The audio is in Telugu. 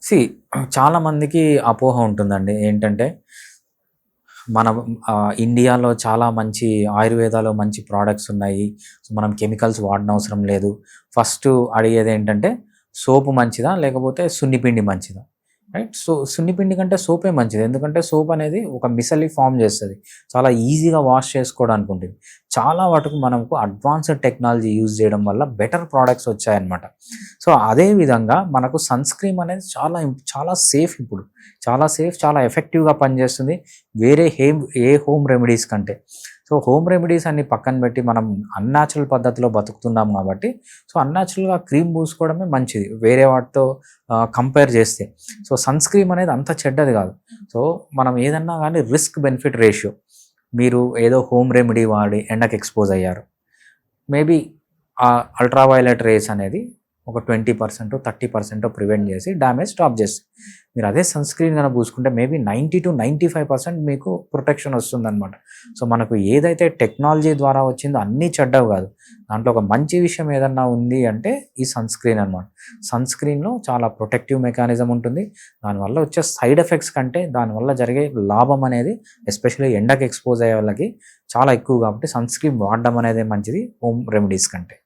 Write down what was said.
సీ చాలామందికి అపోహ ఉంటుందండి. ఏంటంటే, మన ఇండియాలో చాలా మంచి ఆయుర్వేదాలో మంచి ప్రొడక్ట్స్ ఉన్నాయి. సో, మనం కెమికల్స్ వాడనవసరం లేదు. ఫస్టు అడిగేదేంటంటే, సోపు మంచిదా? లేకపోతే సున్నిపిండి మంచిదా? రైట్. సో, సున్నిపిండి కంటే సోపే మంచిది. ఎందుకంటే, సోప్ అనేది ఒక మిసెల్‌ని ఫార్మ్ చేస్తది. చాలా ఈజీగా వాష్ చేసుకోవడానికి ఉంటుంది. చాలా వటుకు మనకు అడ్వాన్స్‌డ్ టెక్నాలజీ యూజ్ చేయడం వల్ల బెటర్ ప్రొడక్ట్స్ వచ్చాయన్నమాట. సో, అదే విధంగా మనకు సన్ స్క్రీన్ అనేది చాలా సేఫ్ ఇప్పుడు. చాలా సేఫ్, చాలా ఎఫెక్టివ్‌గా పనిచేస్తుంది. వేరే ఏ హోమ్ రెమెడీస్ కంటే. సో, హోమ్ రెమెడీస్ అన్ని పక్కన పెట్టి మనం అన్‌నాచురల్ పద్ధతిలో బతుకుతున్నాం కాబట్టి, సో, అన్‌నాచురల్‌గా క్రీమ్ పూసుకోవడమే మంచిది. వేరే వాటితో కంపేర్ చేస్తే. సో, సన్ స్క్రీన్ అనేది అంత చెడ్డది కాదు. సో, మనం ఏదన్నా గానీ రిస్క్ బెనిఫిట్ రేషియో. మీరు ఏదో హోమ్ రెమెడీ వాడి ఎండకి ఎక్స్‌పోజ్ అయ్యారు. మేబీ ఆ అల్ట్రా వయలెట్ రేస్ అనేది ఒక 20%, 30% ప్రివెంట్ చేసి డ్యామేజ్ స్టాప్ చేస్తది. మీరు అదే సన్ స్క్రీన్ గనక పూసుకుంటే మేబీ 90-95% మీకు ప్రొటెక్షన్ వస్తుందనమాట. సో, మనకు ఏదైతే టెక్నాలజీ ద్వారా వచ్చిందో అన్నీ చెడ్డవి కాదు. దాంట్లో ఒక మంచి విషయం ఏదన్నా ఉంది అంటే ఈ సన్ స్క్రీన్ అనమాట. సన్ స్క్రీన్‌లో చాలా ప్రొటెక్టివ్ మెకానిజం ఉంటుంది. దానివల్ల వచ్చే సైడ్ ఎఫెక్ట్స్ కంటే దానివల్ల జరిగే లాభం అనేది ఎస్పెషల్లీ ఎండకి ఎక్స్‌పోజ్ అయ్యే వాళ్ళకి చాలా ఎక్కువ కాబట్టి సన్ స్క్రీన్ వాడడం అనేది మంచిది హోమ్ రెమెడీస్ కంటే.